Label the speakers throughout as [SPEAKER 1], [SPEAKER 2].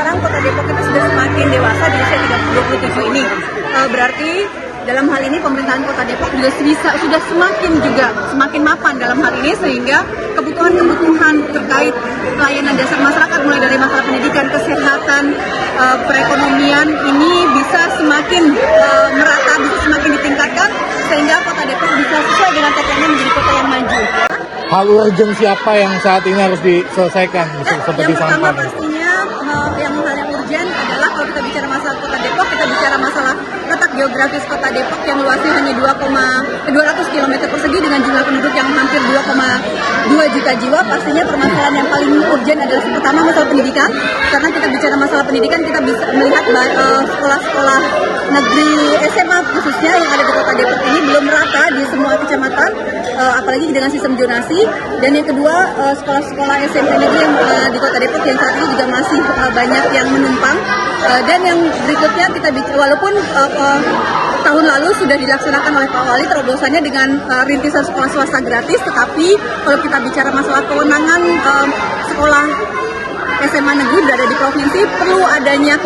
[SPEAKER 1] sekarang Kota Depok itu sudah semakin dewasa di usia 27 ini. Berarti dalam hal ini pemerintahan Kota Depok juga sudah semakin mapan dalam hal ini, sehingga kebutuhan-kebutuhan terkait pelayanan dasar masyarakat mulai dari masalah pendidikan, kesehatan, perekonomian ini bisa semakin merata, bisa semakin ditingkatkan, sehingga Kota Depok bisa sesuai dengan tagline menjadi kota yang maju.
[SPEAKER 2] Hal urgent siapa yang saat ini harus diselesaikan seperti
[SPEAKER 1] yang pertama
[SPEAKER 2] sampah?
[SPEAKER 1] pastinya hal yang urgent adalah kalau kita bicara masalah Kota Depok, kita bicara masalah letak geografis Kota Depok yang luasnya hanya 200 km persegi dengan jumlah penduduk yang hampir 2,2 juta jiwa. Pastinya permasalahan yang paling urgent adalah pertama masalah pendidikan, karena kita bicara masalah pendidikan kita bisa melihat sekolah-sekolah negeri SMA khususnya yang ada di Kota Depok ini belum merata di semua kecamatan, apalagi dengan sistem zonasi. Dan yang kedua, sekolah-sekolah SMP negeri yang di Kota Depok yang saat ini juga masih banyak yang menumpang. Dan yang berikutnya kita bicara, walaupun tahun lalu sudah dilaksanakan oleh Pak Wali terobosannya dengan rintisan sekolah swasta gratis, tetapi kalau kita bicara masalah kewenangan sekolah SMA negeri berada di provinsi, perlu adanya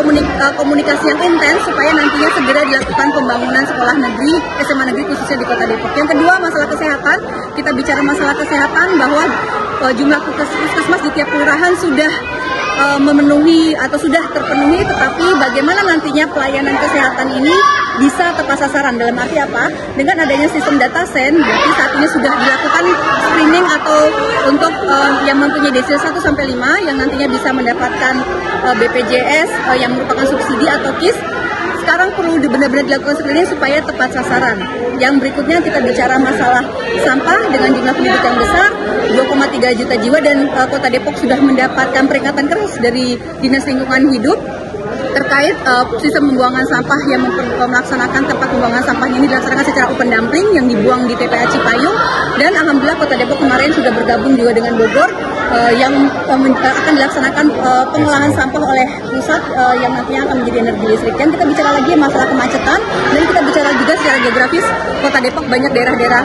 [SPEAKER 1] komunikasi yang intens supaya nantinya segera dilakukan pembangunan sekolah negeri, SMA negeri khususnya di Kota Depok. Yang kedua, masalah kesehatan. Kita bicara masalah kesehatan bahwa jumlah puskesmas di tiap kelurahan sudah memenuhi atau sudah terpenuhi, tetapi bagaimana nantinya pelayanan kesehatan ini bisa tepat sasaran. Dalam arti apa? Dengan adanya sistem data sen, berarti saat ini sudah dilakukan screening atau untuk yang mempunyai desil 1 sampai 5 yang nantinya bisa mendapatkan BPJS yang merupakan subsidi atau KIS. Sekarang perlu benar-benar dilakukan screening supaya tepat sasaran. Yang berikutnya kita bicara masalah sampah dengan jumlah penduduk yang besar, 2,3 juta jiwa, dan Kota Depok sudah mendapatkan peringatan keras dari Dinas Lingkungan Hidup terkait sistem pembuangan sampah yang melaksanakan tempat pembuangan sampah ini dilaksanakan secara open dumping yang dibuang di TPA Cipayung. Dan alhamdulillah Kota Depok kemarin sudah bergabung juga dengan Bogor yang akan dilaksanakan pengolahan sampah oleh pusat yang nantinya akan menjadi energi listrik. Dan kita bicara lagi masalah kemacetan, dan kita bicara juga secara geografis Kota Depok banyak daerah-daerah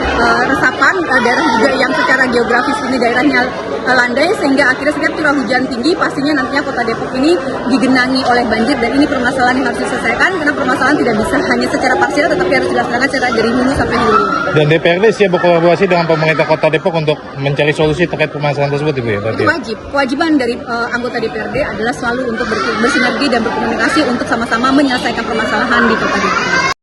[SPEAKER 1] resapan, daerah juga yang secara geografis ini daerahnya landai, sehingga akhirnya setiap curah hujan tinggi pastinya nantinya Kota Depok ini digenangi oleh banjir. Dan ini permasalahan yang harus diselesaikan, karena permasalahan tidak bisa hanya secara parsial, tetapi harus dilaksanakan secara dari hulu sampai hilir.
[SPEAKER 2] Dan DPRD siap berkolaborasi dengan pemerintah Kota Depok untuk mencari solusi terkait permasalahan tersebut, Ibu ya?
[SPEAKER 1] Itu kewajiban dari anggota DPRD adalah selalu untuk bersinergi dan berkomunikasi untuk sama-sama menyelesaikan permasalahan di Kota Depok.